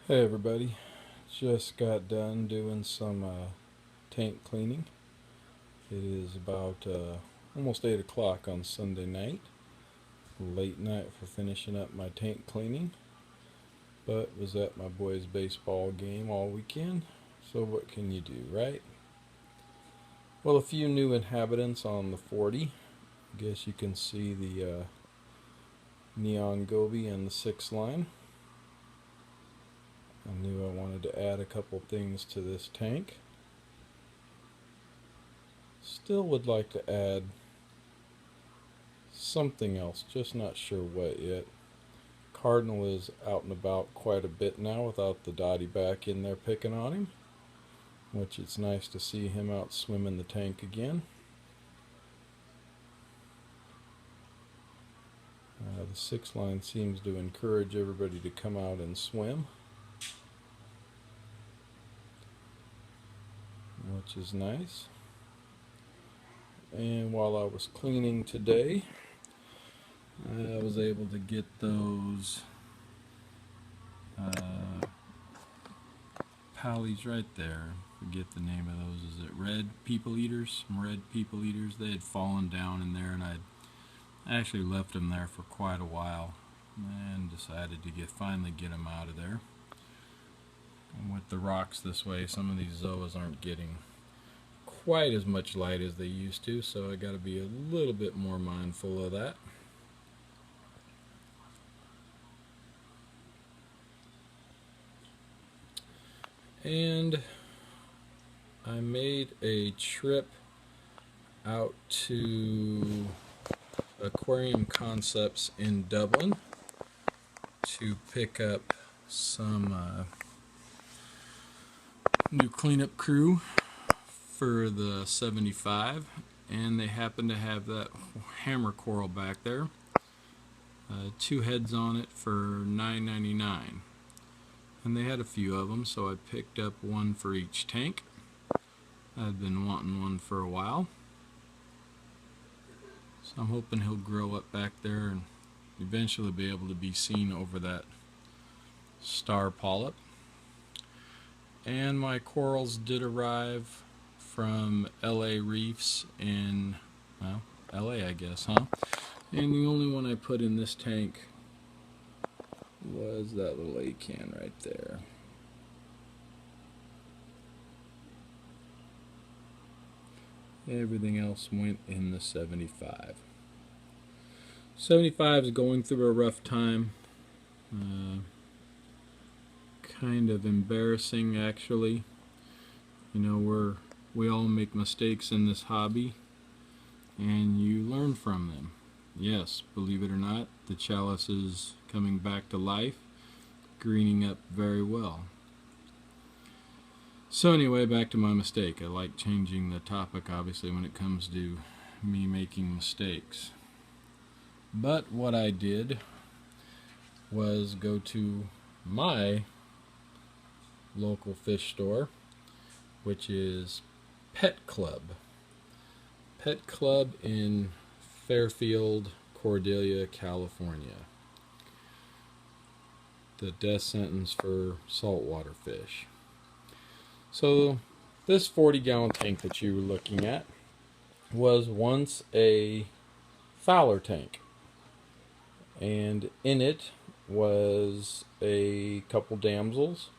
Hey everybody, just got done doing some tank cleaning. It is about almost 8 o'clock on Sunday night. Late night for finishing up my tank cleaning, but was at my boys' baseball game all weekend, so what can you do, right? Well, a few new inhabitants on the 40. I guess you can see the neon goby and the 6 line. I knew I wanted to add a couple things to this tank. Still would like to add something else, just not sure what yet. Cardinal is out and about quite a bit now without the Dottie back in there picking on him, which it's nice to see him out swimming the tank again. The 6 line seems to encourage everybody to come out and swim, which is nice. And while I was cleaning today, I was able to get those pallies right there. Forget the name of those. Is it red people eaters? Some red people eaters. They had fallen down in there, and I actually left them there for quite a while, and decided to finally get them out of there. And with the rocks this way, some of these zoas aren't getting quite as much light as they used to, so I got to be a little bit more mindful of that. And I made a trip out to Aquarium Concepts in Dublin to pick up some new cleanup crew for the 75, and they happen to have that hammer coral back there. 2 heads on it for $9.99. And they had a few of them, so I picked up one for each tank. I've been wanting one for a while, so I'm hoping he'll grow up back there and eventually be able to be seen over that star polyp. And my corals did arrive from LA Reefs in, well, LA I guess, huh? And the only one I put in this tank was that little acan right there. Everything else went in the 75. 75 is going through a rough time. Kind of embarrassing, actually. You know, we all make mistakes in this hobby, and you learn from them. Yes, believe it or not, the chalice is coming back to life, greening up very well. So anyway, back to my mistake. I like changing the topic, obviously, when it comes to me making mistakes. But what I did was go to my local fish store, which is Pet Club. Pet Club in Fairfield, Cordelia, California. The death sentence for saltwater fish. So this 40-gallon tank that you were looking at was once a Fowler tank, and in it was a couple damsels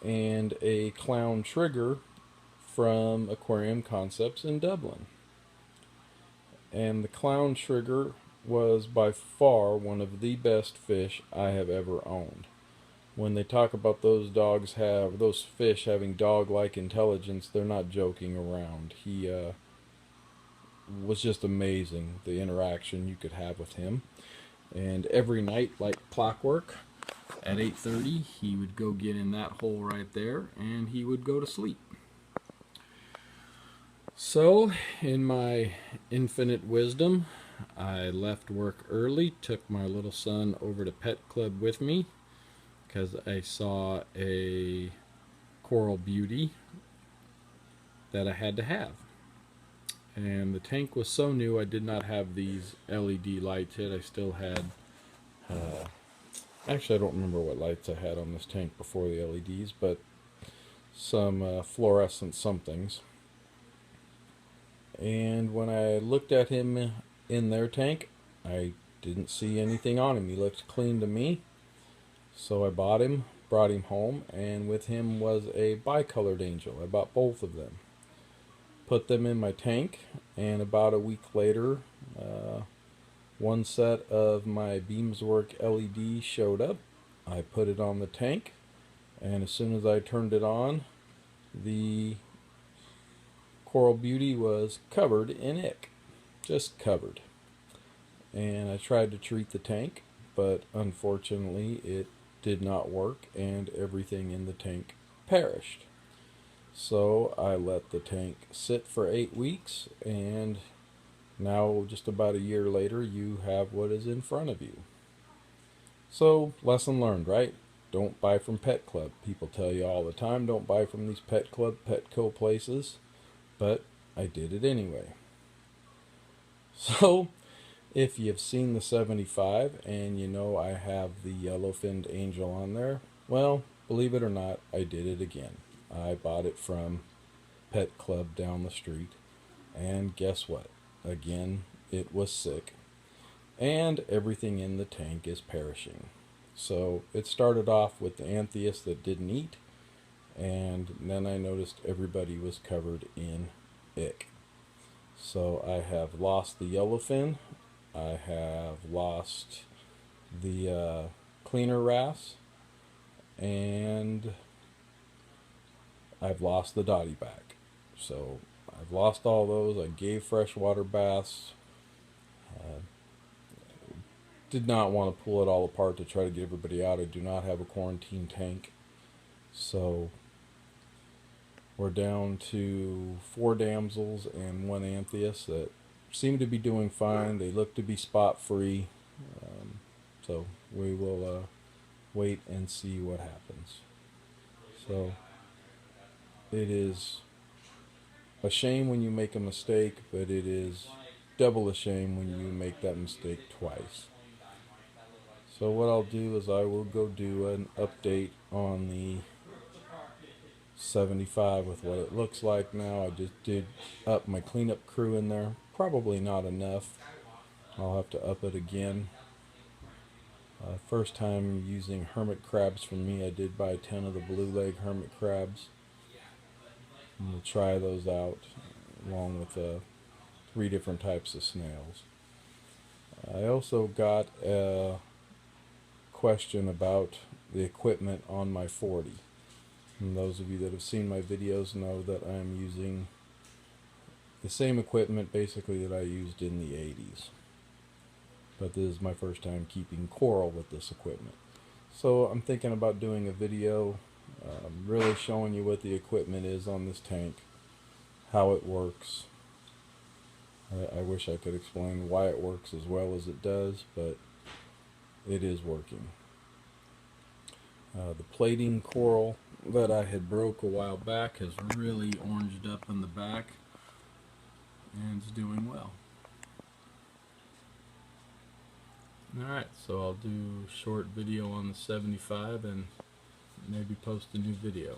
and a clown trigger from Aquarium Concepts in Dublin. And the clown trigger was by far one of the best fish I have ever owned. When they talk about those fish having dog-like intelligence, they're not joking around. He was just amazing, the interaction you could have with him. And every night, like clockwork, at 8:30, he would go get in that hole right there, and he would go to sleep. So, in my infinite wisdom, I left work early, took my little son over to Pet Club with me, because I saw a coral beauty that I had to have. And the tank was so new, I did not have these LED lights yet. I still had Actually, I don't remember what lights I had on this tank before the LEDs, but some fluorescent somethings. And when I looked at him in their tank, I didn't see anything on him. He looked clean to me. So I bought him, brought him home, and with him was a bicolored angel. I bought both of them. Put them in my tank, and about a week later, one set of my Beamswork LED showed up. I put it on the tank, and as soon as I turned it on, the Coral Beauty was covered in ick. Just covered. And I tried to treat the tank, but unfortunately it did not work and everything in the tank perished. So I let the tank sit for 8 weeks, and now just about a year later you have what is in front of you. So lesson learned, right? Don't buy from Pet Club. People tell you all the time, don't buy from these Pet Club, Petco places, but I did it anyway. So if you've seen the 75 and you know I have the yellow-finned angel on there, well, believe it or not, I did it again. I bought it from Pet Club down the street, and guess what? Again, it was sick, and everything in the tank is perishing. So it started off with the Antheus that didn't eat, and then I noticed everybody was covered in ick. So I have lost the yellowfin, I have lost the cleaner wrasse, and I've lost the dotty back. So I've lost all those. I gave freshwater baths. Did not want to pull it all apart to try to get everybody out. I do not have a quarantine tank. So we're down to 4 damsels and 1 Antheus that seem to be doing fine. They look to be spot free. So we will wait and see what happens. So it is a shame when you make a mistake, but it is double a shame when you make that mistake twice. So what I'll do is I will go do an update on the 75 with what it looks like now. I just did up my cleanup crew in there. Probably not enough. I'll have to up it again. First time using hermit crabs for me. I did buy 10 of the blue leg hermit crabs. And we'll try those out along with 3 different types of snails. I also got a question about the equipment on my 40. And those of you that have seen my videos know that I'm using the same equipment basically that I used in the 80s. But this is my first time keeping coral with this equipment. So I'm thinking about doing a video really showing you what the equipment is on this tank, how it works. I wish I could explain why it works as well as it does, but it is working. The plating coral that I had broke a while back has really oranged up in the back and is doing well. Alright, so I'll do a short video on the 75 and maybe post a new video.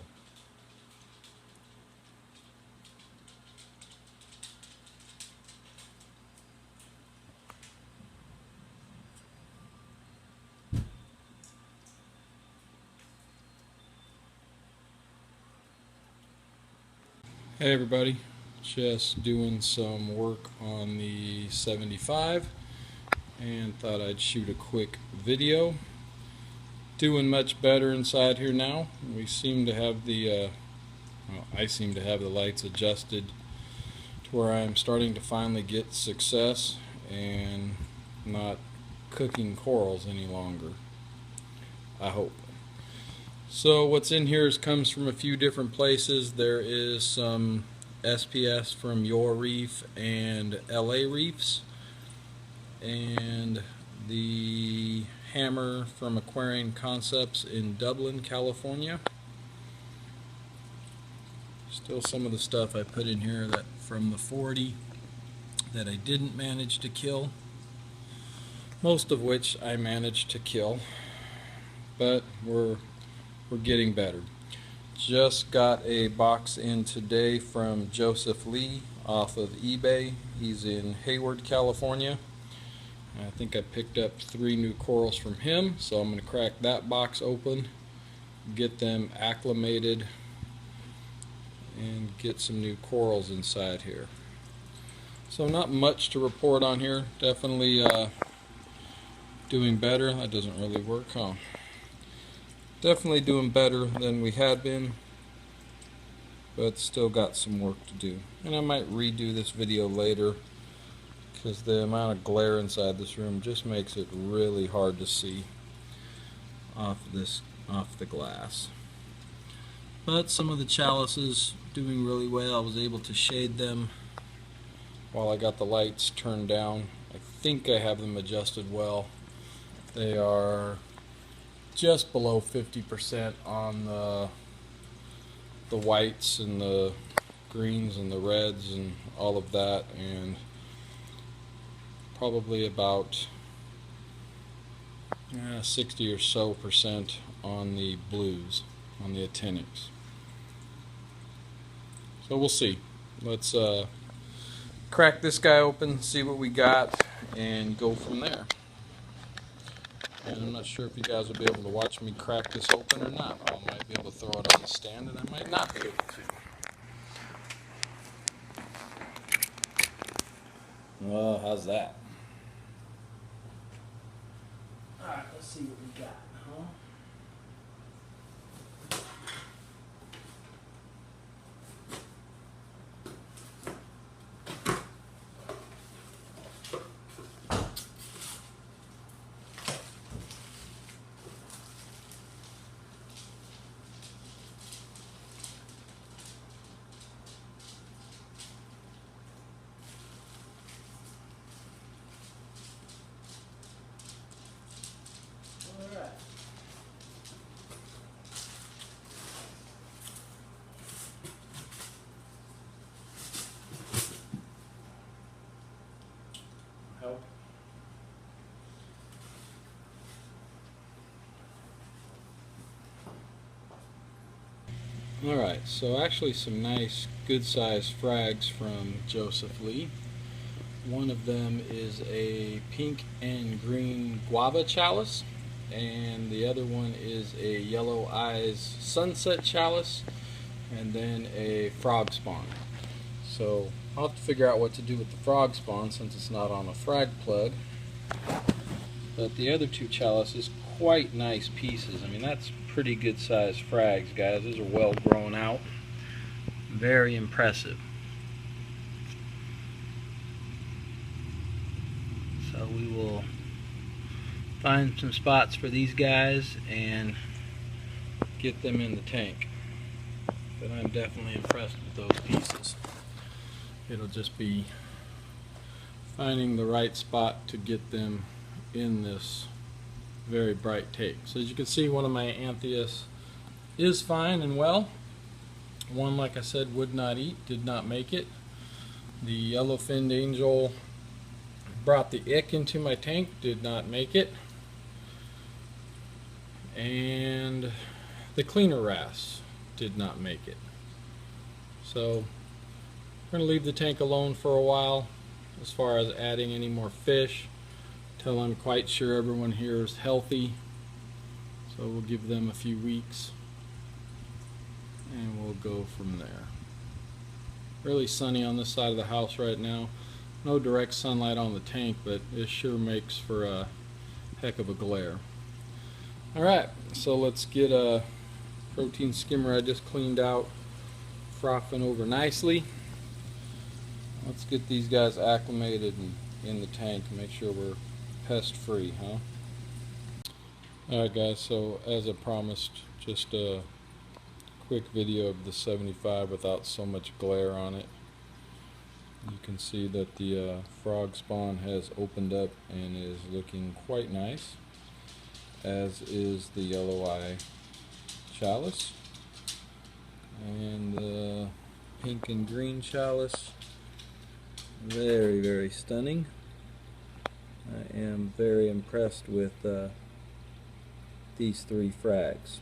Hey everybody, just doing some work on the 75 and thought I'd shoot a quick video. Doing much better inside here now. We seem to have the I seem to have the lights adjusted to where I'm starting to finally get success and not cooking corals any longer, I hope. So what's in here comes from a few different places. There is some SPS from Your Reef and LA Reefs, and the hammer from Aquarium Concepts in Dublin, California. Still some of the stuff I put in here that from the 40 that I didn't manage to kill, most of which I managed to kill. but we're getting better. Just got a box in today from Joseph Lee off of eBay. He's in Hayward, California. I think I picked up 3 new corals from him, so I'm going to crack that box open, get them acclimated, and get some new corals inside here. So not much to report on here. Definitely doing better. That doesn't really work, huh? Definitely doing better than we had been, but still got some work to do. And I might redo this video later because the amount of glare inside this room just makes it really hard to see off the glass. But some of the chalices doing really well. I was able to shade them while I got the lights turned down. I think I have them adjusted well. They are just below 50% on the whites and the greens and the reds and all of that, and probably about 60 or so percent on the blues, on the actinics. So we'll see. Let's crack this guy open, see what we got, and go from there. And I'm not sure if you guys will be able to watch me crack this open or not. I might be able to throw it on the stand, and I might not be able to. Well, how's that? Alright, let's see what we got, huh? Help. Alright, so actually some nice good sized frags from Joseph Lee. One of them is a pink and green guava chalice, and the other one is a yellow eyes sunset chalice, and then a frog spawn. So I'll have to figure out what to do with the frog spawn since it's not on a frag plug. But the other 2 chalices, quite nice pieces. I mean, that's pretty good sized frags, guys. Those are well grown out. Very impressive. So we will find some spots for these guys and get them in the tank. But I'm definitely impressed with those pieces. It'll just be finding the right spot to get them in this very bright tank. So as you can see, one of my Anthias is fine and well. One, like I said, would not eat, did not make it. The yellow-finned angel brought the ick into my tank, did not make it. And the cleaner wrasse did not make it. So we're going to leave the tank alone for a while as far as adding any more fish till I'm quite sure everyone here is healthy. So we'll give them a few weeks and we'll go from there. Really sunny on this side of the house right now. No direct sunlight on the tank, but it sure makes for a heck of a glare. Alright, so let's get a protein skimmer I just cleaned out frothing over nicely. Let's get these guys acclimated and in the tank and make sure we're pest free, huh? Alright guys, so as I promised, just a quick video of the 75 without so much glare on it. You can see that the frog spawn has opened up and is looking quite nice, as is the yellow eye chalice, and the pink and green chalice. Very, very stunning. I am very impressed with these 3 frags.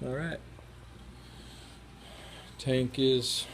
Alright. Tank is